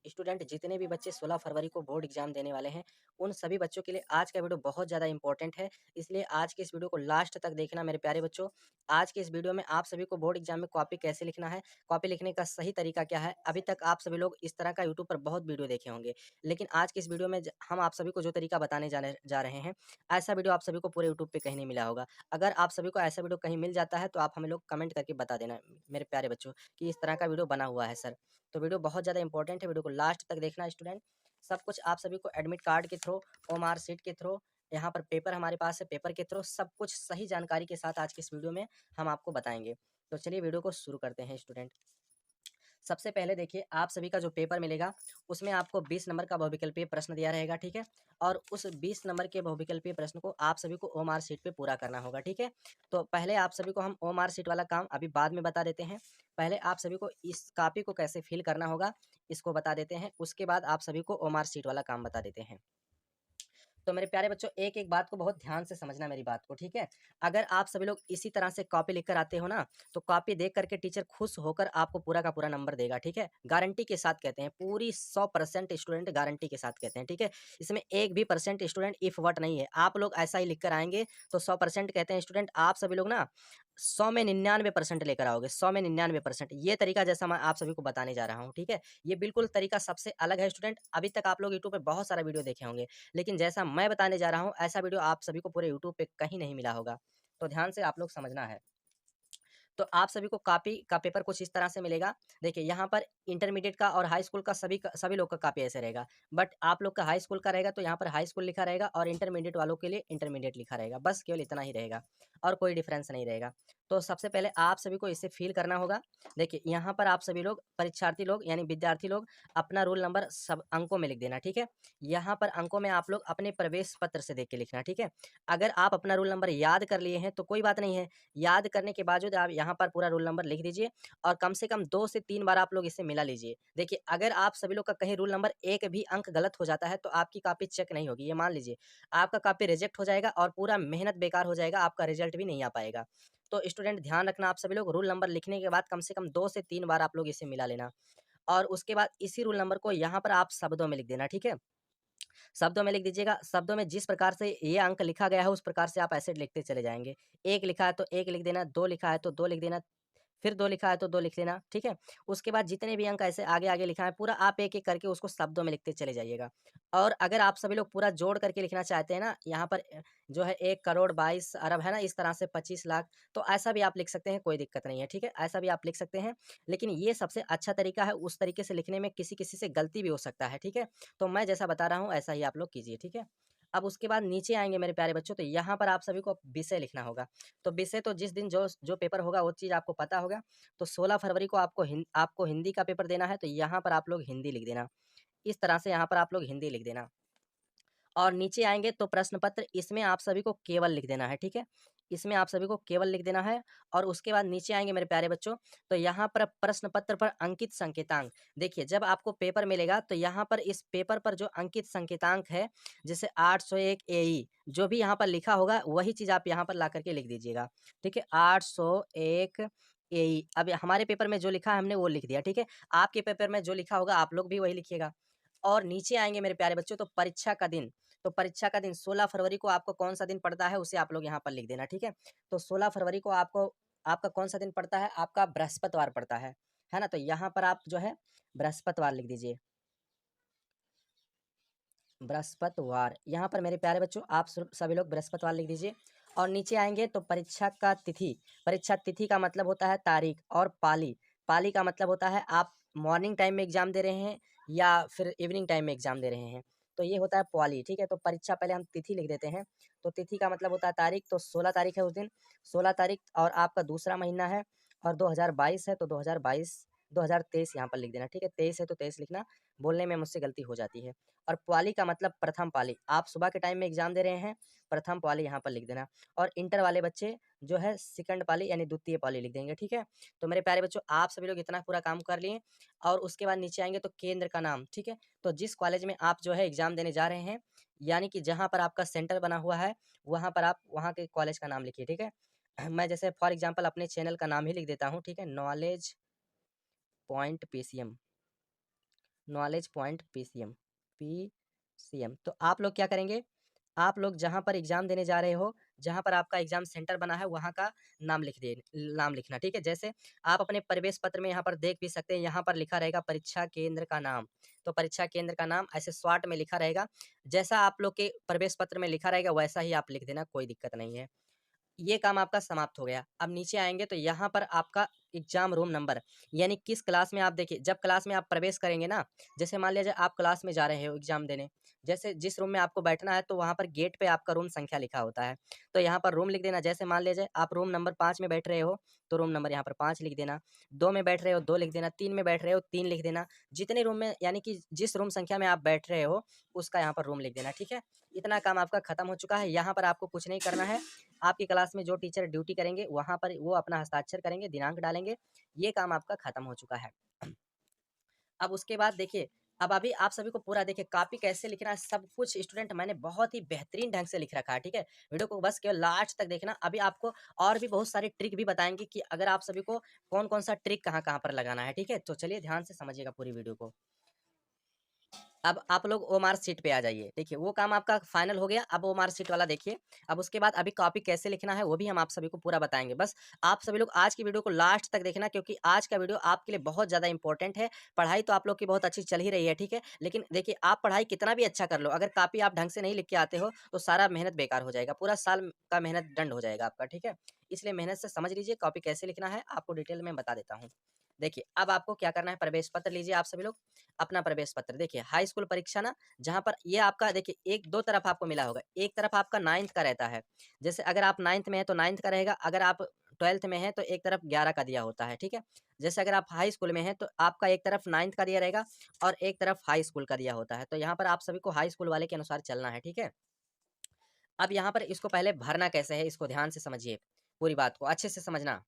Student जितने भी बच्चे 16 फरवरी को बोर्ड एग्जाम देने वाले हैं, उन सभी बच्चों के लिए आज का वीडियो बहुत ज़्यादा इंपॉर्टेंट है। इसलिए आज के इस वीडियो को लास्ट तक देखना मेरे प्यारे बच्चों। आज के इस वीडियो में आप सभी को बोर्ड एग्जाम में कॉपी कैसे लिखना है, कॉपी लिखने का सही तरीका क्या है। अभी तक आप सभी लोग इस तरह का यूट्यूब पर बहुत वीडियो देखे होंगे, लेकिन आज के इस वीडियो में हम आप सभी को जो तरीका बताने जा रहे हैं, ऐसा वीडियो आप सभी को पूरे यूट्यूब पे कहीं नहीं मिला होगा। अगर आप सभी को ऐसा वीडियो कहीं मिल जाता है, तो आप हमें लोग कमेंट करके बता देना मेरे प्यारे बच्चों कि इस तरह का वीडियो बना हुआ है सर। तो वीडियो बहुत ज़्यादा इंपॉर्टेंट है, वीडियो को लास्ट तक देखना स्टूडेंट। सब कुछ आप सभी को एडमिट कार्ड के थ्रू, ओमार सीट के थ्रू, यहाँ पर पेपर हमारे पास है, पेपर के थ्रू सब कुछ सही जानकारी के साथ आज के इस वीडियो में हम आपको बताएंगे। तो चलिए वीडियो को शुरू करते हैं स्टूडेंट। सबसे पहले देखिए, आप सभी का जो पेपर मिलेगा उसमें आपको 20 नंबर का बहुविकल्पीय प्रश्न दिया रहेगा, ठीक है। और उस 20 नंबर के बहुविकल्पीय प्रश्न को आप सभी को ओमार सीट पे पूरा करना होगा, ठीक है। तो पहले आप सभी को हम ओमार सीट वाला काम अभी बाद में बता देते हैं। पहले आप सभी को इस कॉपी को कैसे फिल करना होगा इसको बता देते हैं, उसके बाद आप सभी को ओमार सीट वाला काम बता देते हैं। तो मेरे प्यारे बच्चों, एक एक बात को बहुत ध्यान से समझना मेरी बात को, ठीक है। अगर आप सभी लोग इसी तरह से कॉपी लिख कर आते हो ना, तो कॉपी देख करके टीचर खुश होकर आपको पूरा का पूरा नंबर देगा, ठीक है। गारंटी के साथ कहते हैं, पूरी 100% स्टूडेंट गारंटी के साथ कहते हैं, ठीक है। इसमें एक भी परसेंट स्टूडेंट इफ वट नहीं है। आप लोग ऐसा ही लिख कर आएंगे तो 100% कहते हैं स्टूडेंट, आप सभी लोग ना 100 में 99% लेकर आओगे, 100 में 99%। ये तरीका जैसा मैं आप सभी को बताने जा रहा हूँ, ठीक है। ये बिल्कुल तरीका सबसे अलग है स्टूडेंट। अभी तक आप लोग यूट्यूब पे बहुत सारा वीडियो देखे होंगे, लेकिन जैसा मैं बताने जा रहा हूँ ऐसा वीडियो आप सभी को पूरे यूट्यूब पे कहीं नहीं मिला होगा। तो ध्यान से आप लोग समझना है। तो आप सभी को कॉपी का पेपर कुछ इस तरह से मिलेगा। देखिए, यहाँ पर इंटरमीडिएट का और हाई स्कूल का सभी लोग का कॉपी ऐसे रहेगा। बट आप लोग का हाई स्कूल का रहेगा तो यहाँ पर हाई स्कूल लिखा रहेगा, और इंटरमीडिएट वालों के लिए इंटरमीडिएट लिखा रहेगा। बस केवल इतना ही रहेगा और कोई डिफरेंस नहीं रहेगा। तो सबसे पहले आप सभी को इसे फिल करना होगा। देखिए, यहाँ पर आप सभी लोग परीक्षार्थी लोग यानी विद्यार्थी लोग अपना रोल नंबर सब अंकों में लिख देना, ठीक है। यहाँ पर अंकों में आप लोग अपने प्रवेश पत्र से देख के लिखना, ठीक है। अगर आप अपना रोल नंबर याद कर लिए हैं तो कोई बात नहीं है। याद करने के बावजूद आप यहाँ पर पूरा रोल नंबर लिख दीजिए, और कम से कम 2 से 3 बार आप लोग इसे मिला लीजिए। देखिए, अगर आप सभी लोग का कहीं रोल नंबर एक भी अंक गलत हो जाता है तो आपकी कॉपी चेक नहीं होगी, ये मान लीजिए। आपका कॉपी रिजेक्ट हो जाएगा और पूरा मेहनत बेकार हो जाएगा, आपका रिजल्ट भी नहीं आ पाएगा। तो स्टूडेंट ध्यान रखना, आप सभी लोग रोल नंबर लिखने के बाद कम से कम 2 से 3 बार आप लोग इसे मिला लेना, और उसके बाद इसी रोल नंबर को यहाँ पर आप शब्दों में लिख देना, ठीक है। शब्दों में लिख दीजिएगा, शब्दों में जिस प्रकार से ये अंक लिखा गया है उस प्रकार से आप ऐसे लिखते चले जाएँगे। 1 लिखा है तो 1 लिख देना, 2 लिखा है तो 2 लिख देना, फिर 2 लिखा है तो 2 लिख लेना, ठीक है? उसके बाद जितने भी अंक ऐसे आगे-आगे लिखा है पूरा आप एक-एक करके उसको शब्दों में लिखते चले जाइएगा। और अगर आप सभी लोग पूरा जोड़ करके लिखना चाहते हैं ना, यहाँ पर जो है 1 करोड़ 22 अरब है ना, इस तरह से 25 लाख, तो ऐसा भी आप लिख सकते हैं, कोई दिक्कत नहीं है, ठीक है? ऐसा भी आप लिख सकते हैं, लेकिन ये सबसे अच्छा तरीका है। उस तरीके से लिखने में किसी-किसी से गलती भी हो सकता है, ठीक है? तो मैं जैसा बता रहा हूँ ऐसा ही आप लोग कीजिए, ठीक है? अब उसके बाद नीचे आएँगे मेरे प्यारे बच्चों, तो यहाँ पर आप सभी को विषय लिखना होगा। तो विषय तो जिस दिन जो जो पेपर होगा वो चीज़ आपको पता होगा। तो 16 फरवरी को आपको हिंदी का पेपर देना है, तो यहाँ पर आप लोग हिंदी लिख देना। इस तरह से यहाँ पर आप लोग हिंदी लिख देना। और नीचे आएँगे तो प्रश्न पत्र, इसमें आप सभी को केवल लिख देना है, ठीक है? इसमें आप सभी को केवल लिख देना है, और उसके बाद नीचे आएँगे मेरे प्यारे बच्चों, तो यहाँ पर प्रश्न पत्र पर अंकित संकेतांक। देखिए, जब आपको पेपर मिलेगा तो यहाँ पर इस पेपर पर जो अंकित संकेतांक है, जैसे 801 एई, जो भी यहाँ पर लिखा होगा वही चीज़ आप यहाँ पर ला कर के लिख दीजिएगा, ठीक है? 801 एई। अब हमारे पेपर में जो लिखा है हमने वो लिख दिया, ठीक है? आपके पेपर में जो लिखा होगा आप लोग भी वही लिखिएगा। और नीचे आएँगे मेरे प्यारे बच्चों, तो परीक्षा का दिन। तो परीक्षा का दिन 16 फरवरी को आपको कौन-सा दिन पड़ता है उसे आप लोग यहाँ पर लिख देना, ठीक है? तो 16 फरवरी को आपका कौन-सा दिन पड़ता है? आपका बृहस्पतिवार पड़ता है ना? तो यहाँ पर आप जो है बृहस्पतिवार लिख दीजिए। बृहस्पतिवार, यहाँ पर मेरे प्यारे बच्चों आप सभी लोग बृहस्पतिवार लिख दीजिए। और नीचे आएँगे तो परीक्षा का तिथि। परीक्षा तिथि का मतलब होता है तारीख, और पाली। पाली का मतलब होता है आप मॉर्निंग टाइम में एग्ज़ाम दे रहे हैं या फिर इवनिंग टाइम में एग्ज़ाम दे रहे हैं। तो ये होता है पाली, ठीक है? तो परीक्षा पहले हम तिथि लिख देते हैं। तो तिथि का मतलब होता है तारीख, तो 16 तारीख है उस दिन, 16 तारीख, और आपका दूसरा महीना है, और 2022 है तो 2023 यहाँ पर लिख देना, ठीक है? 23 है तो 23 लिखना, बोलने में मुझसे गलती हो जाती है। और पाली का मतलब प्रथम पाली, आप सुबह के टाइम में एग्ज़ाम दे रहे हैं, प्रथम पाली यहाँ पर लिख देना। और इंटर वाले बच्चे जो है सेकंड पाली यानी द्वितीय पाली लिख देंगे, ठीक है? तो मेरे प्यारे बच्चों, आप सभी लोग इतना पूरा काम कर लिए, और उसके बाद नीचे आएँगे तो केंद्र का नाम, ठीक है? तो जिस कॉलेज में आप जो है एग्ज़ाम देने जा रहे हैं, यानी कि जहाँ पर आपका सेंटर बना हुआ है, वहाँ पर आप वहाँ के कॉलेज का नाम लिखिए, ठीक है? मैं जैसे फॉर एग्ज़ाम्पल अपने चैनल का नाम ही लिख देता हूँ, ठीक है? Knowledge point PCM. Knowledge point PCM, PCM. तो आप लोग क्या करेंगे, आप लोग जहाँ पर एग्ज़ाम देने जा रहे हो, जहाँ पर आपका एग्ज़ाम सेंटर बना है, वहाँ का नाम लिखना, ठीक है? जैसे आप अपने प्रवेश पत्र में यहाँ पर देख भी सकते हैं, यहाँ पर लिखा रहेगा परीक्षा केंद्र का नाम। तो परीक्षा केंद्र का नाम ऐसे शॉर्ट में लिखा रहेगा। जैसा आप लोग के प्रवेश पत्र में लिखा रहेगा, वैसा ही आप लिख देना, कोई दिक्कत नहीं है। ये काम आपका समाप्त हो गया। अब नीचे आएँगे तो यहाँ पर आपका एग्ज़ाम रूम नंबर, यानी किस क्लास में आप देखिए, जब क्लास में आप प्रवेश करेंगे ना, जैसे मान लीजिए आप क्लास में जा रहे हो एग्ज़ाम देने, जैसे जिस रूम में आपको बैठना है तो वहाँ पर गेट पे आपका रूम संख्या लिखा होता है। तो यहाँ पर रूम लिख देना, जैसे मान लीजिए आप रूम नंबर 5 में बैठ रहे हो, तो रूम नंबर यहाँ पर 5 लिख देना। 2 में बैठ रहे हो 2 लिख देना, 3 में बैठ रहे हो 3 लिख देना। जितने रूम में, यानी कि जिस रूम संख्या में आप बैठ रहे हो, उसका यहाँ पर रूम लिख देना, ठीक है? इतना काम आपका खत्म हो चुका है। यहाँ पर आपको कुछ नहीं करना है। आपकी क्लास में जो टीचर ड्यूटी करेंगे, वहाँ पर वो अपना हस्ताक्षर करेंगे, दिनांक डालेंगे। ये काम आपका खत्म हो चुका है। अब उसके बाद देखिए, अब अभी आप सभी को पूरा देखिए कॉपी कैसे लिखना है, सब कुछ स्टूडेंट मैंने बहुत ही बेहतरीन ढंग से लिख रखा है, ठीक है? वीडियो को बस केवल लास्ट तक देखना। अभी आपको और भी बहुत सारे ट्रिक भी बताएँगे कि अगर आप सभी को कौन-कौन सा ट्रिक कहाँ-कहाँ पर लगाना है, ठीक है? तो चलिए ध्यान से समझिएगा पूरी वीडियो को। अब आप लोग ओमार शीट पे आ जाइए। देखिए वो काम आपका फाइनल हो गया, अब ओमार शीट वाला देखिए। अब उसके बाद अभी कॉपी कैसे लिखना है वो भी हम आप सभी को पूरा बताएँगे। बस आप सभी लोग आज की वीडियो को लास्ट तक देखना, क्योंकि आज का वीडियो आपके लिए बहुत ज़्यादा इम्पोर्टेंट है। पढ़ाई तो आप लोग की बहुत अच्छी चल ही रही है, ठीक है? लेकिन देखिए आप पढ़ाई कितना भी अच्छा कर लो, अगर कॉपी आप ढंग से नहीं लिख के आते हो, तो सारा मेहनत बेकार हो जाएगा। पूरा साल का मेहनत डंड हो जाएगा आपका, ठीक है? इसलिए मेहनत से समझ लीजिए कॉपी कैसे लिखना है, आपको डिटेल में बता देता हूँ। देखिए, अब आपको क्या करना है, प्रवेश पत्र लीजिए आप सभी लोग, अपना प्रवेश पत्र। देखिए हाई स्कूल परीक्षा ना, जहाँ पर ये आपका देखिए एक 2 तरफ आपको मिला होगा। एक तरफ आपका 9th का रहता है। जैसे अगर आप 9th में हैं तो 9th का रहेगा, अगर आप 12th में हैं तो एक तरफ 11 का दिया होता है, ठीक है? जैसे अगर आप हाई स्कूल में हैं तो आपका एक तरफ 9th का दिया रहेगा और एक तरफ हाई स्कूल का दिया होता है। तो यहाँ पर आप सभी को हाई स्कूल वाले के अनुसार चलना है, ठीक है? अब यहाँ पर इसको पहले भरना कैसे है, इसको ध्यान से समझिए, पूरी बात को अच्छे से समझना।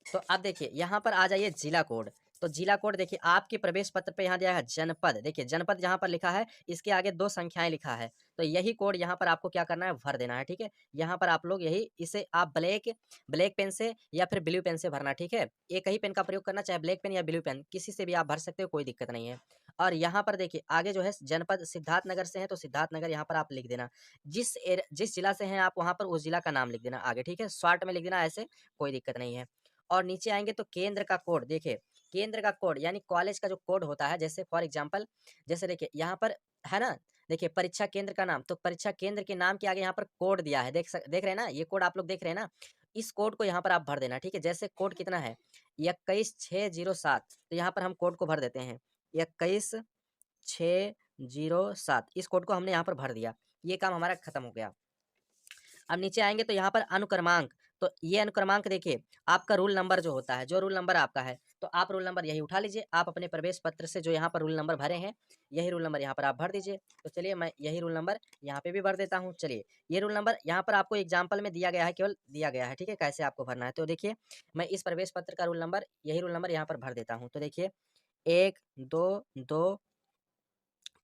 तो अब देखिए यहाँ पर आ जाइए जिला कोड। तो जिला कोड देखिए आपके प्रवेश पत्र पे यहाँ दिया है जनपद। देखिए जनपद जहाँ पर लिखा है, इसके आगे 2 संख्याएँ लिखा है। तो यही कोड यहाँ पर आपको क्या करना है, भर देना है, ठीक है? यहाँ पर आप लोग यही, इसे आप ब्लैक ब्लैक पेन से या फिर ब्लू पेन से भरना, ठीक है? एक ही पेन का प्रयोग करना, चाहे ब्लैक पेन या ब्लू पेन, किसी से भी आप भर सकते हो, कोई दिक्कत नहीं है। और यहाँ पर देखिए आगे जो है जनपद सिद्धार्थनगर से है तो सिद्धार्थनगर यहाँ पर आप लिख देना। जिस जिला से हैं आप, वहाँ पर उस जिला का नाम लिख देना आगे, ठीक है? शॉर्ट में लिख देना ऐसे, कोई दिक्कत नहीं है। और नीचे आएँगे तो केंद्र का कोड, देखिए केंद्र का कोड यानी कॉलेज का जो कोड होता है, जैसे फॉर एग्ज़ाम्पल, जैसे देखिए यहाँ पर है ना, देखिए परीक्षा केंद्र का नाम, तो परीक्षा केंद्र के नाम के आगे यहाँ पर कोड दिया है, देख रहे हैं ना? ये कोड आप लोग देख रहे हैं ना? इस कोड को यहाँ पर आप भर देना, ठीक है? जैसे कोड कितना है, 21607, तो यहाँ पर हम कोड को भर देते हैं, 21607, इस कोड को हमने यहाँ पर भर दिया। ये काम हमारा खत्म हो गया। अब नीचे आएँगे तो यहाँ पर अनुक्रमांक, तो ये अनुक्रमांक देखिए, आपका रूल नंबर जो होता है, जो रूल नंबर आपका है, तो आप रूल नंबर यही उठा लीजिए। आप अपने प्रवेश पत्र से जो यहाँ पर रूल नंबर भरे हैं, यही रूल नंबर यहाँ पर आप भर दीजिए। तो चलिए मैं यही रूल नंबर यहाँ पे भी भर देता हूँ। चलिए, ये रूल नंबर यहाँ पर आपको एग्ज़ाम्पल में दिया गया है, केवल दिया गया है, ठीक है? कैसे आपको भरना है। तो देखिए, मैं इस प्रवेश पत्र का रूल नंबर, यही रूल नंबर यहाँ पर भर देता हूँ। तो देखिए 1, 2, 2,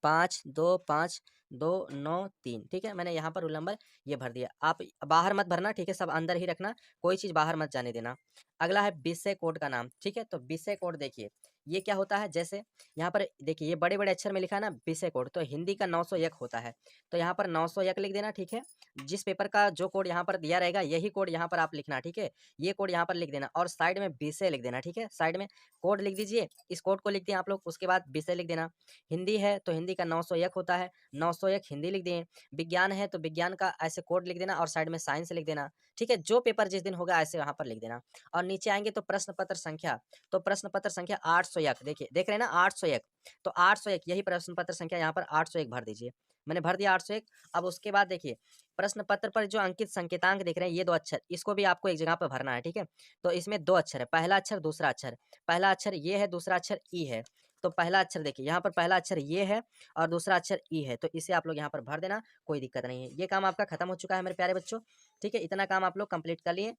5, 2, 5, 2, 9, 3, ठीक है? मैंने यहाँ पर रूल नंबर ये भर दिया। आप बाहर मत भरना, ठीक है? सब अंदर ही रखना, कोई चीज़ बाहर मत जाने देना। अगला है विषय कोड का नाम, ठीक है? तो विषय कोड देखिए, ये क्या होता है, जैसे यहाँ पर देखिए ये बड़े-बड़े अक्षर में लिखा है ना विषय कोड, तो हिंदी का 901 होता है। तो यहाँ पर 901 लिख देना, ठीक है? जिस पेपर का जो कोड यहाँ पर दिया रहेगा, यही कोड यहाँ पर आप लिखना, ठीक है? ये कोड यहाँ पर लिख देना और साइड में विषय लिख देना, ठीक है? साइड में कोड लिख दीजिए, इस कोड को लिख दिए आप लोग, उसके बाद विषय लिख देना। हिंदी है तो हिंदी का 901 होता है, 901 हिंदी लिख दिए। विज्ञान है तो विज्ञान का ऐसे कोड लिख देना और साइड में साइंस लिख देना, ठीक है? जो पेपर जिस दिन होगा ऐसे वहाँ पर लिख देना। और नीचे आएँगे तो प्रश्न पत्र संख्या, तो प्रश्न पत्र संख्या 801, देखिए देख रहे हैं ना 801, तो 801 यही प्रश्न पत्र संख्या यहाँ पर 801 भर दीजिए। मैंने भर दिया 801। अब उसके बाद देखिए प्रश्न पत्र पर जो अंकित संकेतांक दिख रहे हैं, ये 2 अक्षर, इसको भी आपको एक जगह पे भरना है, ठीक है? तो इसमें 2 अक्षर है, पहला अक्षर, दूसरा अक्षर। पहला अक्षर ये है, दूसरा अक्षर ई है। तो पहला अक्षर देखिए, यहाँ पर पहला अक्षर ये है और दूसरा अक्षर ई है, तो इसे आप लोग यहाँ पर भर देना, कोई दिक्कत नहीं है। ये काम आपका खत्म हो चुका है मेरे प्यारे बच्चों, ठीक है? इतना काम आप लोग कंप्लीट कर लिए।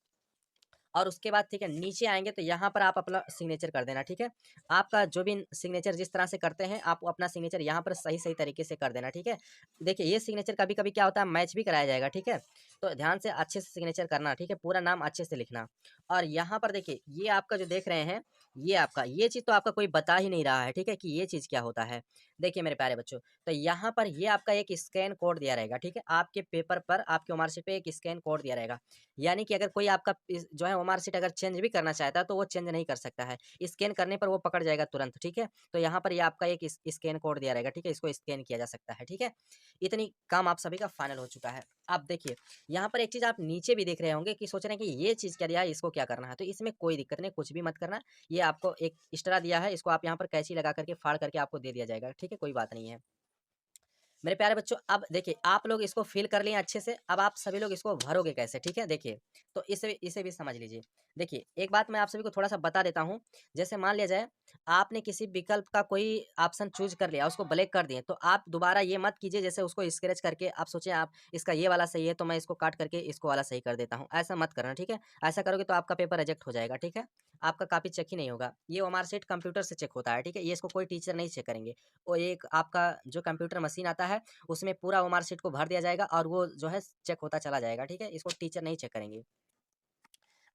और उसके बाद ठीक है, नीचे आएँगे तो यहाँ पर आप अपना सिग्नेचर कर देना, ठीक है? आपका जो भी सिग्नेचर जिस तरह से करते हैं, आप अपना सिग्नेचर यहाँ पर सही-सही तरीके से कर देना, ठीक है? देखिए, ये सिग्नेचर कभी-कभी क्या होता है, मैच भी कराया जाएगा, ठीक है? तो ध्यान से अच्छे से सिग्नेचर करना, ठीक है? पूरा नाम अच्छे से लिखना। और यहाँ पर देखिए, ये आपका जो देख रहे हैं, ये आपका ये चीज़ तो आपका कोई बता ही नहीं रहा है, ठीक है, कि ये चीज़ क्या होता है। देखिए मेरे प्यारे बच्चों, तो यहाँ पर ये आपका एक स्कैन कोड दिया रहेगा, ठीक है? आपके पेपर पर, आपकी मार्कशीट पे एक स्कैन कोड दिया रहेगा। यानी कि अगर कोई आपका इस जो है मार्कशीट अगर चेंज भी करना चाहता है, तो वो चेंज नहीं कर सकता है। स्कैन करने पर वो पकड़ जाएगा तुरंत, ठीक है? तो यहाँ पर ये आपका एक स्कैन कोड दिया रहेगा, ठीक है? इसको स्कैन किया जा सकता है, ठीक है? इतनी काम आप सभी का फाइनल हो चुका है। अब देखिए, यहाँ पर एक चीज़ आप नीचे भी देख रहे होंगे कि सोच रहे हैं कि ये चीज़ क्या दिया है, इसको क्या करना है? तो इसमें कोई दिक्कत नहीं, कुछ भी मत करना। ये आपको एक एक्स्ट्रा दिया है, इसको आप यहाँ पर कैंची लगा करके फाड़ करके आपको दे दिया जाएगा, ठीक है? कोई बात नहीं है। मेरे प्यारे बच्चों, अब देखिए आप लोग इसको फ़िल कर लिए अच्छे से, अब आप सभी लोग इसको भरोगे कैसे, ठीक है? देखिए, तो इसे इसे भी समझ लीजिए। देखिए, एक बात मैं आप सभी को थोड़ा-सा बता देता हूँ, जैसे मान लिया जाए, आपने किसी विकल्प का कोई ऑप्शन चूज़ कर लिया, उसको ब्लैक कर दिए, तो आप दोबारा ये मत कीजिए जैसे उसको स्क्रैच करके आप सोचिए आप इसका ये वाला सही है, तो मैं इसको काट करके इसको वाला सही कर देता हूँ, ऐसा मत करना, ठीक है? ऐसा करोगे तो आपका पेपर रिजेक्ट हो जाएगा, ठीक है? आपका कॉपी चेक ही नहीं होगा। ये ओमार शीट कंप्यूटर से चेक होता है, ठीक है? ये इसको कोई टीचर नहीं चेक करेंगे। वो एक आपका जो कंप्यूटर मशीन आता है, उसमें पूरा वो मार्कशीट को भर दिया जाएगा और वो जो है चेक होता चला जाएगा, ठीक है? इसको टीचर नहीं चेक करेंगे।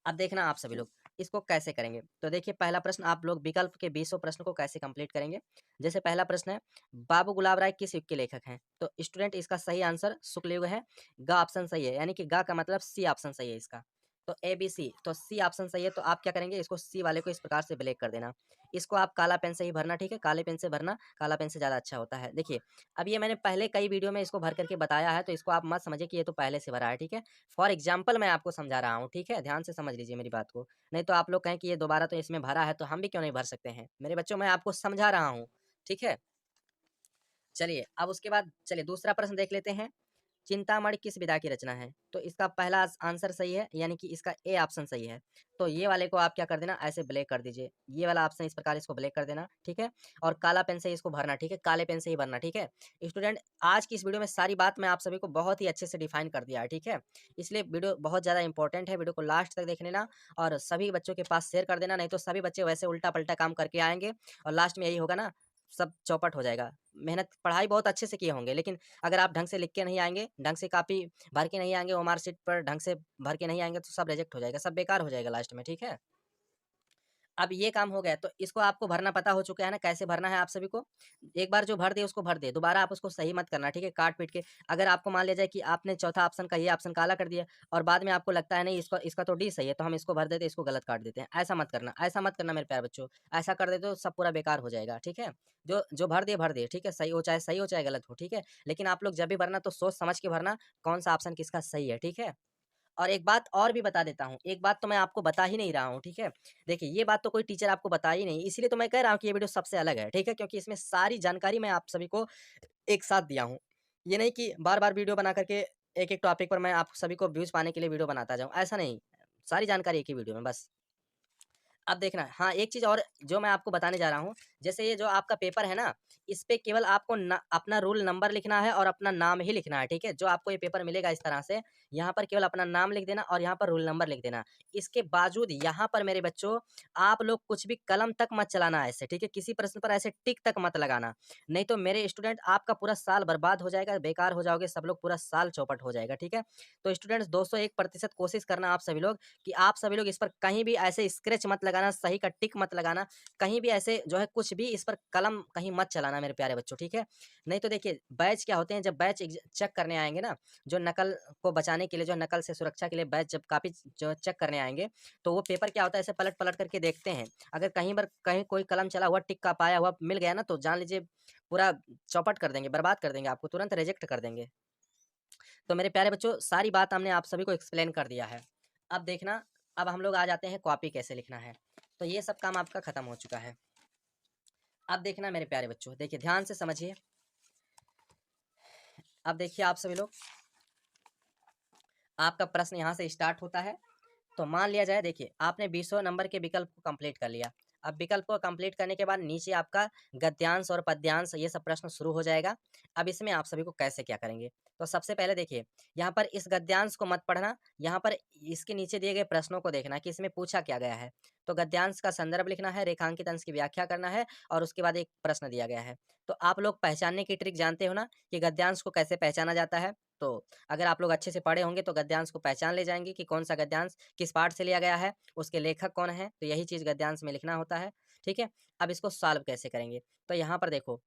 अब देखना आप सभी लोग इसको कैसे करेंगे। तो देखिए पहला प्रश्न आप लोग विकल्प के 20 प्रश्न को कैसे कंप्लीट करेंगे। जैसे पहला प्रश्न है, बाबू गुलाब राय किस युग के लेखक हैं? तो स्टूडेंट इसका सही आंसर शुक्ल युग है। ग ऑप्शन सही है, यानी कि ग का मतलब सी ऑप्शन सही है इसका। तो ए बी सी, तो सी ऑप्शन सही है, तो आप क्या करेंगे, इसको सी वाले को इस प्रकार से ब्लैक कर देना। इसको आप काला पेन से ही भरना, ठीक है? काले पेन से भरना, काला पेन से ज़्यादा अच्छा होता है। देखिए, अब ये मैंने पहले कई वीडियो में इसको भर करके बताया है, तो इसको आप मत समझिए कि ये तो पहले से भरा है, ठीक है? फॉर एग्जाम्पल मैं आपको समझा रहा हूँ, ठीक है? ध्यान से समझ लीजिए मेरी बात को। नहीं तो आप लोग कहें कि ये दोबारा तो इसमें भरा है, तो हम भी क्यों नहीं भर सकते हैं? मेरे बच्चों, मैं आपको समझा रहा हूँ, ठीक है? चलिए, अब उसके बाद चलिए दूसरा प्रश्न देख लेते हैं। चिंतामणि किस विधा की रचना है? तो इसका पहला आंसर सही है, यानी कि इसका ए ऑप्शन सही है। तो ये वाले को आप क्या कर देना, ऐसे ब्लैक कर दीजिए। ये वाला ऑप्शन इस प्रकार इसको ब्लैक कर देना, ठीक है? और काला पेन से इसको भरना, ठीक है? काले पेन से ही भरना, ठीक है? स्टूडेंट, आज की इस वीडियो में सारी बात मैं आप सभी को बहुत ही अच्छे से डिफाइन कर दिया है, ठीक है? इसलिए वीडियो बहुत ज़्यादा इंपॉर्टेंट है, वीडियो को लास्ट तक देख लेना और सभी बच्चों के पास शेयर कर देना, नहीं तो सभी बच्चे वैसे उल्टा-पल्टा काम करके आएँगे और लास्ट में यही होगा ना, सब चौपट हो जाएगा। मेहनत पढ़ाई बहुत अच्छे से किए होंगे, लेकिन अगर आप ढंग से लिख के नहीं आएँगे, ढंग से कॉपी भर के नहीं आएँगे, वो मार्कशीट पर ढंग से भर के नहीं आएँगे, तो सब रिजेक्ट हो जाएगा, सब बेकार हो जाएगा लास्ट में, ठीक है? अब ये काम हो गया, तो इसको आपको भरना पता हो चुका है ना, कैसे भरना है आप सभी को? एक बार जो भर दिए उसको भर दिए, दोबारा आप उसको सही मत करना, ठीक है? काट-पीट के, अगर आपको मान लिया जाए कि आपने चौथा ऑप्शन का ये ऑप्शन काला कर दिया और बाद में आपको लगता है नहीं इसको इसका तो डी सही है, तो हम इसको भर देते हैं, इसको गलत काट देते हैं। ऐसा मत करना मेरे प्यारे बच्चों। ऐसा कर देते हो सब पूरा बेकार हो जाएगा, ठीक है? जो जो भर दिए, ठीक है? सही हो चाहे गलत हो, ठीक है? लेकिन आप लोग जब भी भरना तो सोच समझ के भरना, कौन-सा ऑप्शन किसका सही है, ठीक है? और एक बात और भी बता देता हूँ, एक बात तो मैं आपको बता ही नहीं रहा हूँ, ठीक है? देखिए, ये बात तो कोई टीचर आपको बता ही नहीं, इसीलिए तो मैं कह रहा हूँ कि ये वीडियो सबसे अलग है, ठीक है? क्योंकि इसमें सारी जानकारी मैं आप सभी को एक साथ दिया हूँ। ये नहीं कि बार-बार वीडियो बना करके एक-एक टॉपिक पर मैं आप सभी को व्यूज़ पाने के लिए वीडियो बनाता जाऊँ, ऐसा नहीं। सारी जानकारी एक ही वीडियो में बस। अब देखना हाँ, एक चीज़ और जो मैं आपको बताने जा रहा हूँ, जैसे ये जो आपका पेपर है ना, इस पे केवल आपको न अपना रोल नंबर लिखना है और अपना नाम ही लिखना है, ठीक है? जो आपको ये पेपर मिलेगा इस तरह से, यहाँ पर केवल अपना नाम लिख देना और यहाँ पर रोल नंबर लिख देना। इसके बावजूद यहाँ पर मेरे बच्चों, आप लोग कुछ भी कलम तक मत चलाना ऐसे, ठीक है? किसी प्रश्न पर ऐसे टिक तक मत लगाना, नहीं तो मेरे स्टूडेंट आपका पूरा साल बर्बाद हो जाएगा, बेकार हो जाओगे, सब लोग पूरा साल चौपट हो जाएगा, ठीक है? तो स्टूडेंट्स 201% कोशिश करना आप सभी लोग कि आप सभी लोग इस पर कहीं भी ऐसे स्क्रैच मत लगाना, सही का टिक मत लगाना, कहीं भी ऐसे जो है कुछ भी इस पर कलम कहीं मत चलाना मेरे प्यारे बच्चों, ठीक है? नहीं तो देखिए बैच क्या होते हैं, जब बैच चेक करने आएँगे ना, जो नकल को बचाने के लिए, जो नकल से सुरक्षा के लिए बैच जब कॉपी जो चेक करने आएँगे, तो वो पेपर क्या होता है ऐसे पलट-पलट करके देखते हैं। अगर कहीं कोई कलम चला हुआ, टिक का पाया हुआ मिल गया ना, तो जान लीजिए पूरा चौपट कर देंगे, बर्बाद कर देंगे आपको, तुरंत रिजेक्ट कर देंगे। तो मेरे प्यारे बच्चों, सारी बात हमने आप सभी को एक्सप्लेन कर दिया है। अब देखना, अब हम लोग आ जाते हैं कॉपी कैसे लिखना है। तो ये सब काम आपका खत्म हो चुका है। अब देखना मेरे प्यारे बच्चों, देखिए ध्यान से समझिए। अब देखिए आप सभी लोग, आपका प्रश्न यहाँ से स्टार्ट होता है। तो मान लिया जाए, देखिए आपने 20 नंबर के विकल्प को कंप्लीट कर लिया। अब विकल्प को कंप्लीट करने के बाद नीचे आपका गद्यांश और पद्यांश ये सब प्रश्न शुरू हो जाएगा। अब इसमें आप सभी को कैसे क्या करेंगे? तो सबसे पहले देखिए, यहाँ पर इस गद्यांश को मत पढ़ना, यहाँ पर इसके नीचे दिए गए प्रश्नों को देखना कि इसमें पूछा क्या गया है। तो गद्यांश का संदर्भ लिखना है, रेखांकित अंश की व्याख्या करना है और उसके बाद एक प्रश्न दिया गया है। तो आप लोग पहचानने की ट्रिक जानते हो ना कि गद्यांश को कैसे पहचाना जाता है। तो अगर आप लोग अच्छे से पढ़े होंगे तो गद्यांश को पहचान ले जाएंगे कि कौन सा गद्यांश किस पाठ से लिया गया है, उसके लेखक कौन है। तो यही चीज़ गद्यांश में लिखना होता है। ठीक है, अब इसको सॉल्व कैसे करेंगे, तो यहाँ पर देखो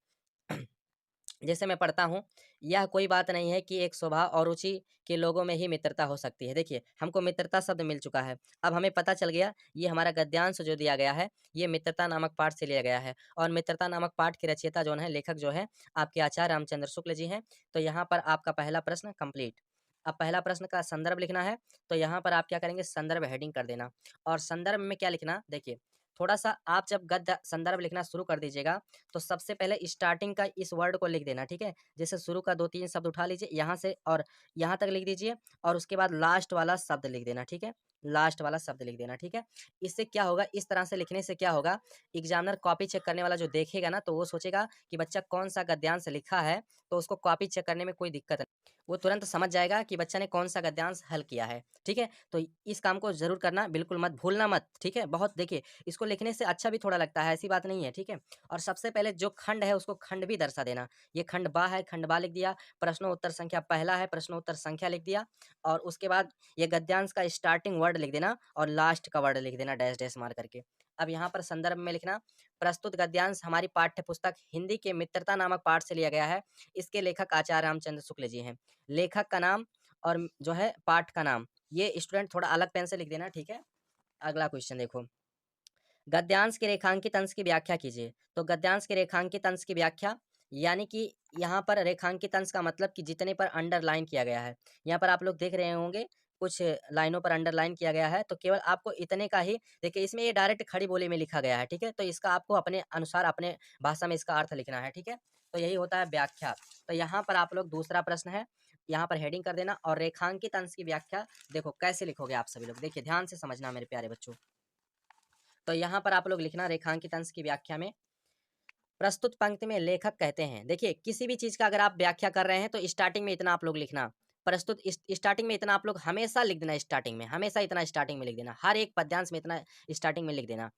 जैसे मैं पढ़ता हूँ, यह कोई बात नहीं है कि एक स्वभाव और रुचि के लोगों में ही मित्रता हो सकती है। देखिए, हमको मित्रता शब्द मिल चुका है। अब हमें पता चल गया, ये हमारा गद्यांश जो दिया गया है, ये मित्रता नामक पाठ से लिया गया है और मित्रता नामक पाठ के रचयिता जो है, लेखक जो है, आपके आचार्य रामचंद्र शुक्ल जी हैं। तो यहाँ पर आपका पहला प्रश्न कंप्लीट। अब पहला प्रश्न का संदर्भ लिखना है, तो यहाँ पर आप क्या करेंगे, संदर्भ हेडिंग कर देना और संदर्भ में क्या लिखना, देखिए थोड़ा-सा आप जब गद्य संदर्भ लिखना शुरू कर दीजिएगा, तो सबसे पहले स्टार्टिंग का इस वर्ड को लिख देना, ठीक है? जैसे शुरू का 2-3 शब्द उठा लीजिए, यहाँ से और यहाँ तक लिख दीजिए और उसके बाद लास्ट वाला शब्द लिख देना, ठीक है? लास्ट वाला शब्द लिख देना, ठीक है? इससे क्या होगा, इस तरह से लिखने से क्या होगा, एग्ज़ामिनर कॉपी चेक करने वाला जो देखेगा ना, तो वो सोचेगा कि बच्चा कौन-सा गद्यांश लिखा है, तो उसको कॉपी चेक करने में कोई दिक्कत नहीं। वो तुरंत समझ जाएगा कि बच्चा ने कौन-सा गद्यांश हल किया है, ठीक है? तो इस काम को ज़रूर करना, बिल्कुल मत भूलना मत, ठीक है? बहुत देखिए, इसको लिखने से अच्छा भी थोड़ा लगता है, ऐसी बात नहीं है, ठीक है? और सबसे पहले जो खंड है उसको खंड भी दर्शा देना। ये खंड बा है, खंड बा लिख दिया, प्रश्नोत्तर संख्या पहला है, प्रश्नोत्तर संख्या लिख दिया और उसके बाद ये गद्यांश का स्टार्टिंग वर्ड लिख देना और लास्ट का वर्ड लिख देना डैश डैश मार करके। अब यहाँ पर संदर्भ में लिखना, प्रस्तुत गद्यांश हमारी पाठ्य पुस्तक हिंदी के मित्रता नामक पाठ से लिया गया है। इसके लेखक आचार्य रामचंद्र शुक्ल जी हैं। लेखक का नाम और जो है पाठ का नाम, ये स्टूडेंट थोड़ा अलग पेन से लिख देना, ठीक है? अगला क्वेश्चन देखो, गद्यांश के रेखांकित अंश की व्याख्या कीजिए। तो गद्यांश के रेखांकित अंश की व्याख्या, यानी कि यहाँ पर रेखांकित अंश का मतलब कि जितने पर अंडरलाइन किया गया है। यहाँ पर आप लोग देख रहे होंगे कुछ लाइनों पर अंडरलाइन किया गया है, तो केवल आपको इतने का ही देखिए, इसमें ये डायरेक्ट खड़ी बोली में लिखा गया है, ठीक है? तो इसका आपको अपने अनुसार अपने भाषा में इसका अर्थ लिखना है, ठीक है? तो यही होता है व्याख्या। तो यहाँ पर आप लोग दूसरा प्रश्न है, यहाँ पर हेडिंग कर देना और रेखांकित अंश की व्याख्या देखो कैसे लिखोगे आप सभी लोग, देखिए ध्यान से समझना मेरे प्यारे बच्चों। तो यहाँ पर आप लोग लिखना रेखांकित अंश की व्याख्या में, प्रस्तुत पंक्ति में लेखक कहते हैं, देखिए किसी भी चीज़ का अगर आप व्याख्या कर रहे हैं तो स्टार्टिंग में इतना आप लोग लिखना, प्रस्तुत स्टार्टिंग में इतना आप लोग हमेशा लिख देना, स्टार्टिंग में हमेशा इतना स्टार्टिंग में लिख देना, हर एक पद्यांश में इतना स्टार्टिंग में लिख देना।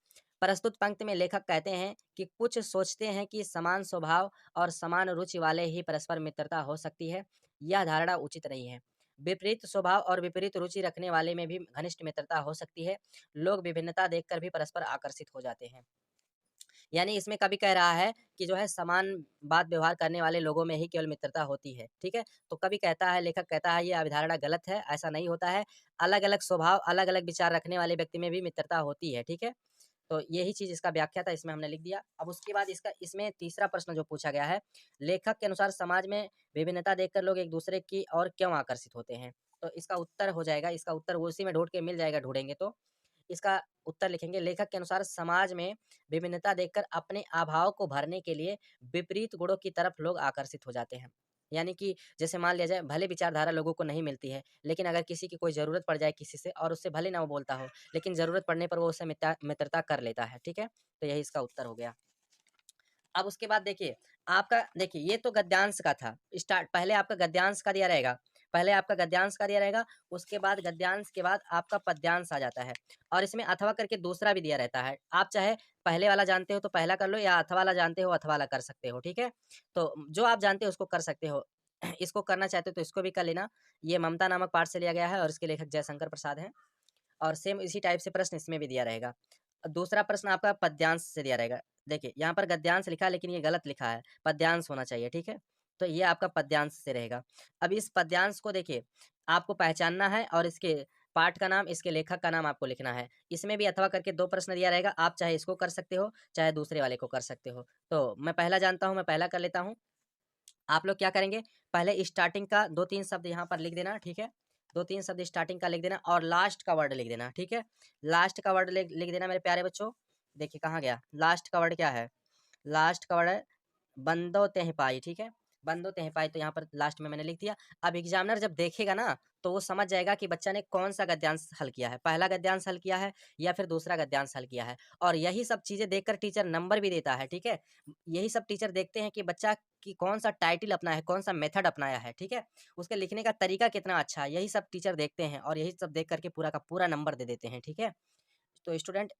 प्रस्तुत पंक्ति में लेखक कहते हैं कि कुछ सोचते हैं कि समान स्वभाव और समान रुचि वाले ही परस्पर मित्रता हो सकती है, यह धारणा उचित नहीं है। विपरीत स्वभाव और विपरीत रुचि रखने वाले में भी घनिष्ठ मित्रता हो सकती है। लोग विभिन्नता देखकर भी परस्पर आकर्षित हो जाते हैं। यानी इसमें कभी कह रहा है कि जो है समान बात व्यवहार करने वाले लोगों में ही केवल मित्रता होती है, ठीक है? तो कभी कहता है, लेखक कहता है ये अवधारणा गलत है, ऐसा नहीं होता है। अलग-अलग स्वभाव, अलग-अलग विचार रखने वाले व्यक्ति में भी मित्रता होती है, ठीक है? तो यही चीज़ इसका व्याख्या था, इसमें हमने लिख दिया। अब उसके बाद इसका इसमें तीसरा प्रश्न जो पूछा गया है, लेखक के अनुसार समाज में विभिन्नता देखकर लोग एक-दूसरे की ओर क्यों आकर्षित होते हैं? तो इसका उत्तर हो जाएगा, इसका उत्तर वो उसी में ढूँढ के मिल जाएगा ढूँढेंगे तो। इसका उत्तर लिखेंगे, लेखक के अनुसार समाज में विभिन्नता देखकर अपने अभाव को भरने के लिए विपरीत गुणों की तरफ लोग आकर्षित हो जाते हैं। यानी कि जैसे मान लिया जाए, भले विचारधारा लोगों को नहीं मिलती है, लेकिन अगर किसी की कोई ज़रूरत पड़ जाए किसी से और उससे भले ना वो बोलता हो, लेकिन ज़रूरत पड़ने पर वो उससे मित्रता कर लेता है, ठीक है? तो यही इसका उत्तर हो गया। अब उसके बाद देखिए, आपका देखिए ये तो गद्यांश का था। स्टार्ट पहले आपका गद्यांश का दिया रहेगा, पहले आपका गद्यांश का दिया रहेगा, उसके बाद गद्यांश के बाद आपका पद्यांश आ जाता है और इसमें अथवा करके दूसरा भी दिया रहता है। आप चाहे पहले वाला जानते हो तो पहला कर लो या अथवा वाला जानते हो अथवा वाला कर सकते हो, ठीक है? तो जो आप जानते हो उसको कर सकते हो। इसको करना चाहते हो तो इसको भी कर लेना। ये ममता नामक पाठ से लिया गया है और इसके लेखक जयशंकर प्रसाद हैं और सेम इसी टाइप से प्रश्न इसमें भी दिया रहेगा। दूसरा प्रश्न आपका पद्यांश से दिया रहेगा। देखिए, यहाँ पर गद्यांश लिखा है लेकिन ये गलत लिखा है, पद्यांश होना चाहिए, ठीक है? तो ये आपका पद्यांश से रहेगा। अब इस पद्यांश को देखिए, आपको पहचानना है और इसके पाठ का नाम, इसके लेखक का नाम आपको लिखना है। इसमें भी अथवा करके 2 प्रश्न दिया रहेगा, आप चाहे इसको कर सकते हो, चाहे दूसरे वाले को कर सकते हो। तो मैं पहला जानता हूँ, मैं पहला कर लेता हूँ। आप लोग क्या करेंगे, पहले स्टार्टिंग का 2-3 शब्द यहाँ पर लिख देना, ठीक है? 2-3 शब्द स्टार्टिंग का लिख देना और लास्ट का वर्ड लिख देना, ठीक है? लास्ट का वर्ड लिख देना मेरे प्यारे बच्चों। देखिए कहाँ गया? लास्ट का वर्ड क्या है? लास्ट का वर्ड है बंदो तेह पाई, ठीक है? बंदो तेह पाई, तो यहाँ पर लास्ट में मैंने लिख दिया। अब एग्जामिनर जब देखेगा ना, तो वो समझ जाएगा कि बच्चा ने कौन-सा गद्यांश हल किया है, पहला गद्यांश हल किया है या फिर दूसरा गद्यांश हल किया है। और यही सब चीज़ें देखकर टीचर नंबर भी देता है, ठीक है? यही सब टीचर देखते हैं कि बच्चा कि कौन-सा टाइटल अपनाया है, कौन-सा मेथड अपनाया है, ठीक है? उसके लिखने का तरीका कितना अच्छा है, यही सब टीचर देखते हैं और यही सब देख कर के पूरा का पूरा नंबर दे देते हैं, ठीक है? तो स्टूडेंट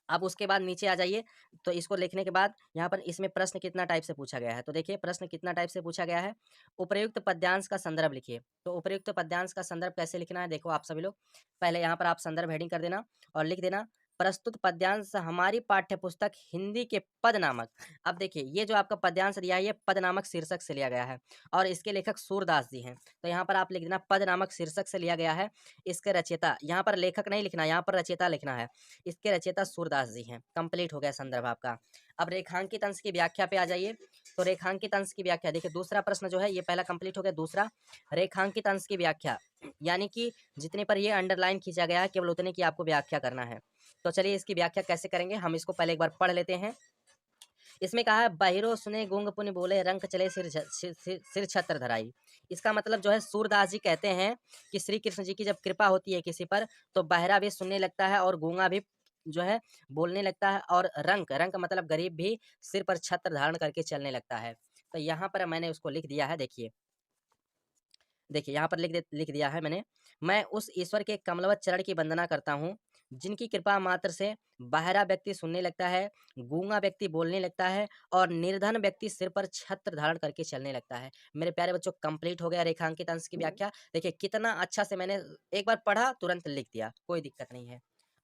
अब उसके बाद नीचे आ जाइए। तो इसको लिखने के बाद यहाँ पर इसमें प्रश्न कितना टाइप से पूछा गया है, तो देखिए प्रश्न कितना टाइप से पूछा गया है। उपर्युक्त पद्यांश का संदर्भ लिखिए। तो उपर्युक्त पद्यांश का संदर्भ कैसे लिखना है, देखो आप सभी लोग पहले यहाँ पर आप संदर्भ हेडिंग कर देना और लिख देना प्रस्तुत पद्यांश हमारी पाठ्य पुस्तक हिंदी के पद नामक। अब देखिए ये जो आपका पद्यांश दिया है ये पद नामक शीर्षक से लिया गया है और इसके लेखक सूरदास जी हैं। तो यहाँ पर आप लिख देना पद नामक शीर्षक से लिया गया है। इसके रचयिता, यहाँ पर लेखक नहीं लिखना, यहाँ पर रचयिता लिखना है। इसके रचयिता सूरदास जी हैं। कंप्लीट हो गया संदर्भ आपका। अब रेखांकित अंश की व्याख्या पे आ जाइए। तो रेखांकित अंश की व्याख्या देखिए, दूसरा प्रश्न जो है ये पहला कंप्लीट हो गया। दूसरा रेखांकित अंश की व्याख्या, यानी कि जितने पर ये अंडरलाइन खींचा गया है केवल उतने की आपको व्याख्या करना है। तो चलिए इसकी व्याख्या कैसे करेंगे, हम इसको पहले एक बार पढ़ लेते हैं। इसमें कहा है बहिरो सुने गूंग पुनि बोले रंक चले सिर छत्र धराई। इसका मतलब जो है सूरदास जी कहते हैं कि श्री कृष्ण जी की जब कृपा होती है किसी पर तो बहरा भी सुनने लगता है और गूंगा भी जो है बोलने लगता है और रंक रंक मतलब गरीब भी सिर पर छत्र धारण करके चलने लगता है। तो यहाँ पर मैंने उसको लिख दिया है। देखिए देखिए यहाँ पर लिख दिया है मैंने, मैं उस ईश्वर के कमलवत चरण की वंदना करता हूँ जिनकी कृपा मात्र से बहरा व्यक्ति सुनने लगता है, गूंगा व्यक्ति बोलने लगता है और निर्धन व्यक्ति सिर पर छत्र धारण करके चलने लगता है। मेरे प्यारे बच्चों कंप्लीट हो गया रेखांकित अंश की व्याख्या। देखिए कितना अच्छा से मैंने एक बार पढ़ा तुरंत लिख दिया, कोई दिक्कत नहीं है।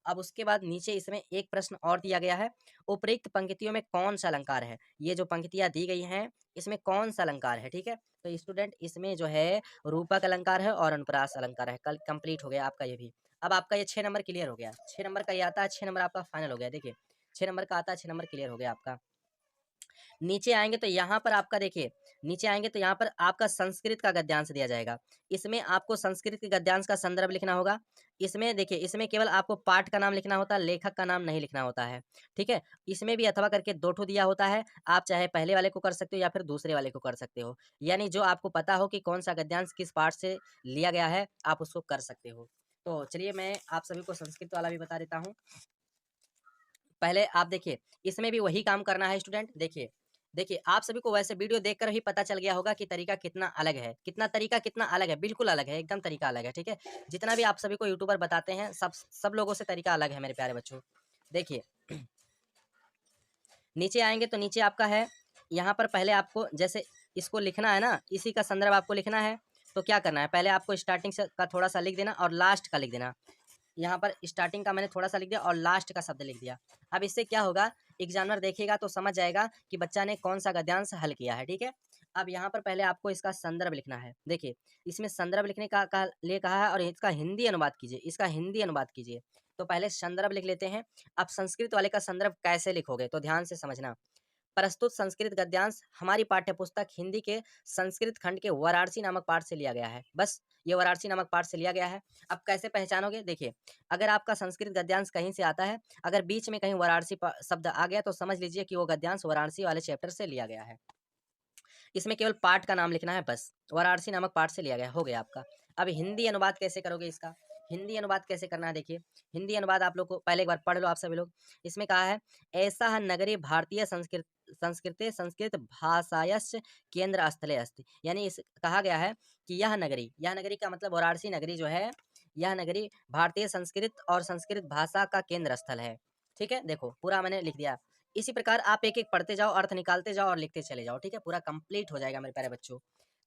अब उसके बाद नीचे इसमें एक प्रश्न और दिया गया है, उपरोक्त पंक्तियों में कौन सा अलंकार है। ये जो पंक्तियां दी गई हैं इसमें कौन सा अलंकार है, ठीक है। तो स्टूडेंट इसमें जो है रूपक अलंकार है और अनुप्रास अलंकार है। कल कंप्लीट हो गया आपका ये भी। अब आपका ये 6 नंबर क्लियर हो गया। 6 नंबर का ये आता है, 6 नंबर आपका फाइनल हो गया। देखिए 6 नंबर का आता है, 6 नंबर क्लियर हो गया आपका। नीचे आएंगे तो यहाँ पर आपका देखिए, नीचे आएंगे तो यहाँ पर आपका संस्कृत का गद्यांश दिया जाएगा। इसमें आपको संस्कृत के गद्यांश का संदर्भ लिखना होगा। इसमें देखिए इसमें केवल आपको पाठ का नाम लिखना होता है, लेखक का नाम नहीं लिखना होता है, ठीक है। इसमें भी अथवा करके 2 ठो दिया होता है, आप चाहे पहले वाले को कर सकते हो या फिर दूसरे वाले को कर सकते हो। यानी जो आपको पता हो कि कौन सा गद्यांश किस पाठ से लिया गया है आप उसको कर सकते हो। तो चलिए मैं आप सभी को संस्कृत वाला भी बता देता हूँ। पहले आप देखिए इसमें भी वही काम करना है स्टूडेंट। देखिए देखिए आप सभी को वैसे वीडियो देखकर ही पता चल गया होगा कि तरीका कितना अलग है, कितना तरीका कितना अलग है, बिल्कुल अलग है, एकदम तरीका अलग है, ठीक है। जितना भी आप सभी को यूट्यूबर बताते हैं सब लोगों से तरीका अलग है मेरे प्यारे बच्चों। देखिए नीचे आएंगे तो नीचे आपका है, यहाँ पर पहले आपको जैसे इसको लिखना है ना, इसी का संदर्भ आपको लिखना है। तो क्या करना है, पहले आपको स्टार्टिंग से का थोड़ा सा लिख देना और लास्ट का लिख देना। यहाँ पर स्टार्टिंग का मैंने थोड़ा सा लिख दिया और लास्ट का शब्द लिख दिया। अब इससे क्या होगा, एग्जामिनर देखेगा तो समझ जाएगा कि बच्चा ने कौन सा गद्यांश हल किया है, ठीक है। अब यहाँ पर पहले आपको इसका संदर्भ लिखना है। देखिए इसमें संदर्भ लिखने का लिए कहा है और इसका हिंदी अनुवाद कीजिए, इसका हिंदी अनुवाद कीजिए। तो पहले संदर्भ लिख लेते हैं। अब संस्कृत वाले का संदर्भ कैसे लिखोगे तो ध्यान से समझना। प्रस्तुत संस्कृत गद्यांश हमारी पाठ्यपुस्तक हिंदी के संस्कृत खंड के वाराणसी नामक पाठ से लिया गया है। बस ये वाराणसी नामक पाठ से लिया गया है। अब कैसे पहचानोगे, देखिए अगर आपका संस्कृत गद्यांश कहीं से आता है, अगर बीच में कहीं वाराणसी शब्द आ गया तो समझ लीजिए कि वो गद्यांश वाराणसी वाले चैप्टर से लिया गया है। इसमें केवल पाठ का नाम लिखना है, बस वाराणसी नामक पाठ से लिया गया, हो गया आपका। अब हिंदी अनुवाद कैसे करोगे इसका, हिंदी अनुवाद कैसे करना है देखिए। हिंदी अनुवाद आप लोग को पहले एक बार पढ़ लो आप सभी लोग। इसमें कहा है ऐसा है नगरी भारतीय संस्कृत भाषायस्य केंद्र स्थले अस्ति। यानी इस कहा गया है कि यह नगरी का मतलब वाराणसी नगरी जो है, यह नगरी भारतीय संस्कृत और संस्कृत भाषा का केंद्र स्थल है, ठीक है। देखो पूरा मैंने लिख दिया। इसी प्रकार आप एक एक पढ़ते जाओ, अर्थ निकालते जाओ और लिखते चले जाओ, ठीक है। पूरा कंप्लीट हो जाएगा मेरे प्यारे बच्चों।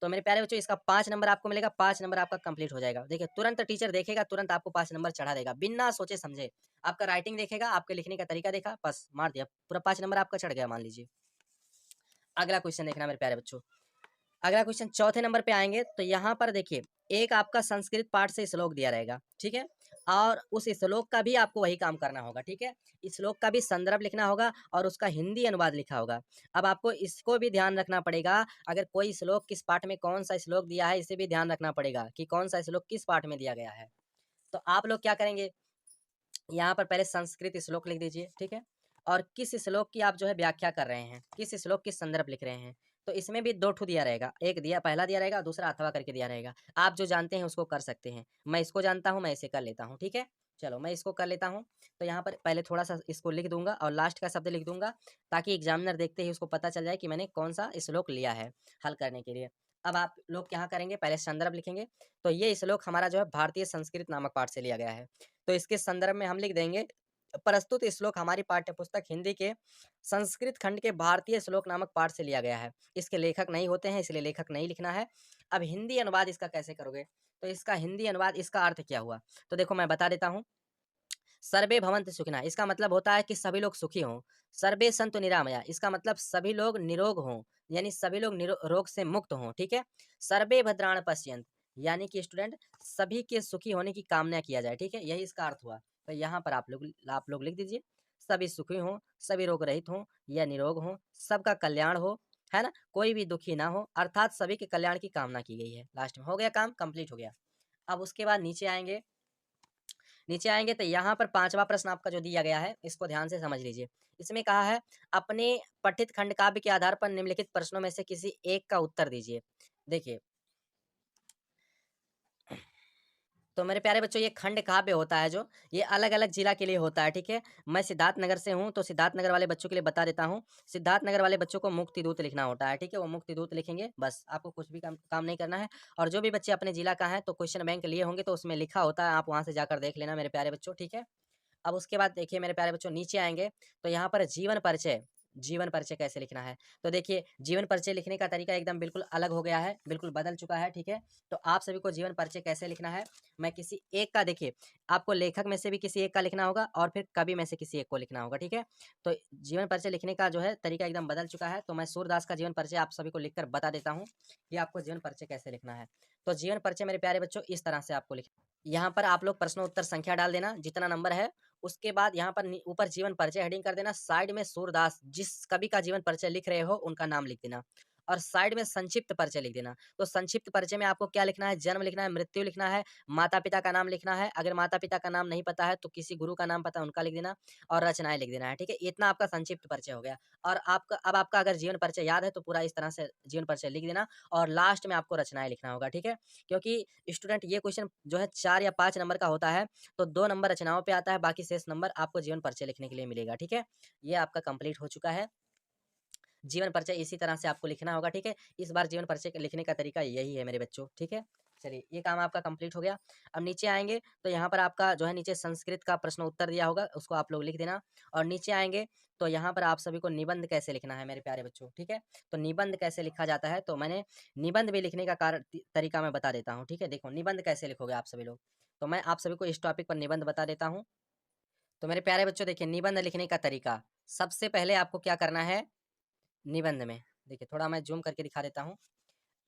तो मेरे प्यारे बच्चों इसका 5 नंबर आपको मिलेगा, 5 नंबर आपका कंप्लीट हो जाएगा। देखिए तुरंत टीचर देखेगा, तुरंत आपको 5 नंबर चढ़ा देगा बिना सोचे समझे। आपका राइटिंग देखेगा, आपके लिखने का तरीका देखा, बस मार दिया, पूरा 5 नंबर आपका चढ़ गया मान लीजिए। अगला क्वेश्चन देखना मेरे प्यारे बच्चों। अगला क्वेश्चन चौथे नंबर पे आएंगे तो यहाँ पर देखिए एक आपका संस्कृत पाठ से श्लोक दिया रहेगा, ठीक है। और उस श्लोक का भी आपको वही काम करना होगा, ठीक है। इस श्लोक का भी संदर्भ लिखना होगा और उसका हिंदी अनुवाद लिखा होगा। अब आपको इसको भी ध्यान रखना पड़ेगा, अगर कोई श्लोक किस पाठ में कौन सा श्लोक दिया है इसे भी ध्यान रखना पड़ेगा कि कौन सा श्लोक किस पाठ में दिया गया है। तो आप लोग क्या करेंगे, यहाँ पर पहले संस्कृत श्लोक लिख दीजिए, ठीक है। और किस श्लोक की आप जो है व्याख्या कर रहे हैं, किस श्लोक की संदर्भ लिख रहे हैं। तो इसमें भी 2 ठो दिया रहेगा, एक दिया पहला दिया रहेगा, दूसरा अथवा करके दिया रहेगा। आप जो जानते हैं उसको कर सकते हैं, मैं इसको जानता हूँ मैं इसे कर लेता हूँ, ठीक है। चलो मैं इसको कर लेता हूँ। तो यहाँ पर पहले थोड़ा सा इसको लिख दूंगा और लास्ट का शब्द लिख दूंगा ताकि एग्जामिनर देखते ही उसको पता चल जाए कि मैंने कौन सा श्लोक लिया है हल करने के लिए। अब आप लोग क्या करेंगे, पहले संदर्भ लिखेंगे। तो ये श्लोक हमारा जो है भारतीय संस्कृत नामक पाठ से लिया गया है। तो इसके संदर्भ में हम लिख देंगे, प्रस्तुत श्लोक हमारी पाठ्यपुस्तक हिंदी के संस्कृत खंड के भारतीय श्लोक नामक पाठ से लिया गया है। इसके लेखक नहीं होते हैं, इसलिए लेखक नहीं लिखना है। अब हिंदी अनुवाद इसका कैसे करोगे? तो इसका हिंदी अनुवाद, इसका अर्थ क्या हुआ? तो देखो मैं बता देता हूँ। सर्वे भवन्तु सुखिनः इसका मतलब होता है कि सभी लोग सुखी हों। सर्वे सन्तु निरामया इसका मतलब सभी लोग निरोग हों, यानी सभी लोग रोग से मुक्त हों, ठीक है। सर्वे भद्राणि पश्यन्तु यानी कि स्टूडेंट सभी के सुखी होने की कामना किया जाए, ठीक है, यही इसका अर्थ हुआ। तो यहाँ पर आप लोग लिख दीजिए, सभी सुखी हों, सभी रोग रहित हों या निरोग हों, सबका कल्याण हो, है ना, कोई भी दुखी ना हो, अर्थात सभी के कल्याण की कामना की गई है। लास्ट में हो गया, काम कंप्लीट हो गया। अब उसके बाद नीचे आएंगे तो यहाँ पर 5वां प्रश्न आपका जो दिया गया है, इसको ध्यान से समझ लीजिए। इसमें कहा है, अपने पठित खंड काव्य के आधार पर निम्नलिखित प्रश्नों में से किसी एक का उत्तर दीजिए। देखिए, तो मेरे प्यारे बच्चों, ये खंड काव्य होता है जो, ये अलग अलग जिला के लिए होता है, ठीक है। मैं सिद्धार्थनगर से हूँ, तो सिद्धार्थनगर वाले बच्चों के लिए बता देता हूँ। सिद्धार्थनगर वाले बच्चों को मुक्ति दूत लिखना होता है, ठीक है, वो मुक्ति दूत लिखेंगे, बस आपको कुछ भी काम नहीं करना है। और जो भी बच्चे अपने जिला का है, तो क्वेश्चन बैंक लिए होंगे तो उसमें लिखा होता है, आप वहाँ से जाकर देख लेना मेरे प्यारे बच्चों, ठीक है। अब उसके बाद देखिए मेरे प्यारे बच्चों, नीचे आएँगे तो यहाँ पर जीवन परिचय कैसे लिखना है? तो देखिए, जीवन परिचय लिखने का तरीका एकदम बिल्कुल अलग हो गया है, बिल्कुल बदल चुका है, ठीक है? तो आप सभी को जीवन परिचय कैसे लिखना है, मैं किसी एक का, देखिए, आपको लेखक में से भी किसी एक का लिखना होगा और फिर कवि में से किसी एक को लिखना होगा, ठीक है? तो जीवन परिचय लिखने का जो है तरीका एकदम बदल चुका है, तो मैं सूरदास का जीवन परिचय आप सभी को लिखकर बता देता हूँ कि आपको जीवन परिचय कैसे लिखना है। तो जीवन परिचय मेरे प्यारे बच्चों इस तरह से आपको लिख, यहाँ पर आप लोग प्रश्न उत्तर संख्या डाल देना, जितना नंबर है। उसके बाद यहाँ पर ऊपर जीवन परिचय हेडिंग कर देना, साइड में सूरदास, जिस कवि का जीवन परिचय लिख रहे हो उनका नाम लिख देना, और साइड में संक्षिप्त परिचय लिख देना। तो संक्षिप्त परिचय में आपको क्या लिखना है, जन्म लिखना है, मृत्यु लिखना है, माता पिता का नाम लिखना है, अगर माता पिता का नाम नहीं पता है तो किसी गुरु का नाम पता है उनका लिख देना, और रचनाएं लिख देना है, ठीक है। इतना आपका संक्षिप्त परिचय हो गया। और आपका अगर जीवन परिचय याद है तो पूरा इस तरह से जीवन परिचय लिख देना, और लास्ट में आपको रचनाएं लिखना होगा, ठीक है। क्योंकि स्टूडेंट ये क्वेश्चन जो है 4 या 5 नंबर का होता है, तो 2 नंबर रचनाओं पे आता है, बाकी शेष नंबर आपको जीवन परिचय लिखने के लिए मिलेगा, ठीक है। ये आपका कंप्लीट हो चुका है। जीवन परिचय इसी तरह से आपको लिखना होगा, ठीक है। इस बार जीवन परिचय लिखने का तरीका यही है मेरे बच्चों, ठीक है। चलिए, ये काम आपका कंप्लीट हो गया। अब नीचे आएँगे तो यहाँ पर आपका जो है नीचे संस्कृत का प्रश्न उत्तर दिया होगा, उसको आप लोग लिख देना। और नीचे आएँगे तो यहाँ पर आप सभी को निबंध कैसे लिखना है मेरे प्यारे बच्चों, ठीक है। तो निबंध कैसे लिखा जाता है, तो मैंने निबंध भी लिखने का तरीका मैं बता देता हूँ, ठीक है। देखो, निबंध कैसे लिखोगे आप सभी लोग, तो मैं आप सभी को इस टॉपिक पर निबंध बता देता हूँ। तो मेरे प्यारे बच्चों, देखिए, निबंध लिखने का तरीका, सबसे पहले आपको क्या करना है निबंध में, देखिए थोड़ा मैं ज़ूम करके दिखा देता हूँ।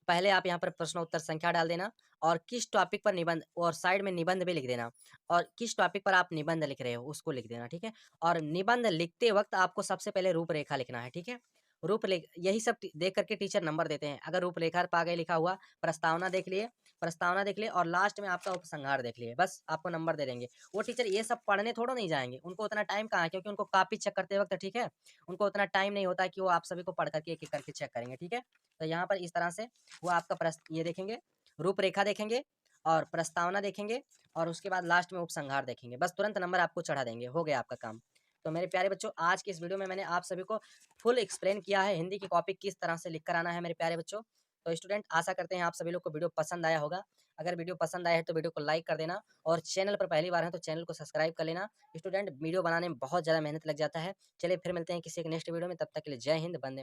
पहले आप यहाँ पर प्रश्न उत्तर संख्या डाल देना, और किस टॉपिक पर निबंध, और साइड में निबंध भी लिख देना, और किस टॉपिक पर आप निबंध लिख रहे हो उसको लिख देना, ठीक है। और निबंध लिखते वक्त आपको सबसे पहले रूपरेखा लिखना है, ठीक है। यही सब देख करके टीचर नंबर देते हैं। अगर रूपरेखा पर आगे लिखा हुआ प्रस्तावना देख लिए और लास्ट में आपका उपसंहार देख लिए, बस आपको नंबर दे देंगे। वो टीचर ये सब पढ़ने थोड़ा नहीं जाएंगे, उनको उतना टाइम कहाँ है, क्योंकि उनको कॉपी चेक करते वक्त, ठीक है, उनको उतना टाइम नहीं होता है कि वो आप सभी को पढ़ करके एक एक करके चेक करेंगे, ठीक है। तो यहाँ पर इस तरह से वो आपका ये देखेंगे, रूपरेखा देखेंगे और प्रस्तावना देखेंगे, और उसके बाद लास्ट में उपसंहार देखेंगे, बस तुरंत नंबर आपको चढ़ा देंगे, हो गया आपका काम। तो मेरे प्यारे बच्चों, आज की इस वीडियो में मैंने आप सभी को फुल एक्सप्लेन किया है हिंदी की कॉपी किस तरह से लिख कर आना है मेरे प्यारे बच्चों। तो स्टूडेंट, आशा करते हैं आप सभी लोग को वीडियो पसंद आया होगा। अगर वीडियो पसंद आया है तो वीडियो को लाइक कर देना, और चैनल पर पहली बार है तो चैनल को सब्सक्राइब कर लेना। स्टूडेंट, वीडियो बनाने में बहुत ज़्यादा मेहनत लग जाता है। चलिए फिर मिलते हैं किसी एक नेक्स्ट वीडियो में, तब तक के लिए जय हिंद, वंदे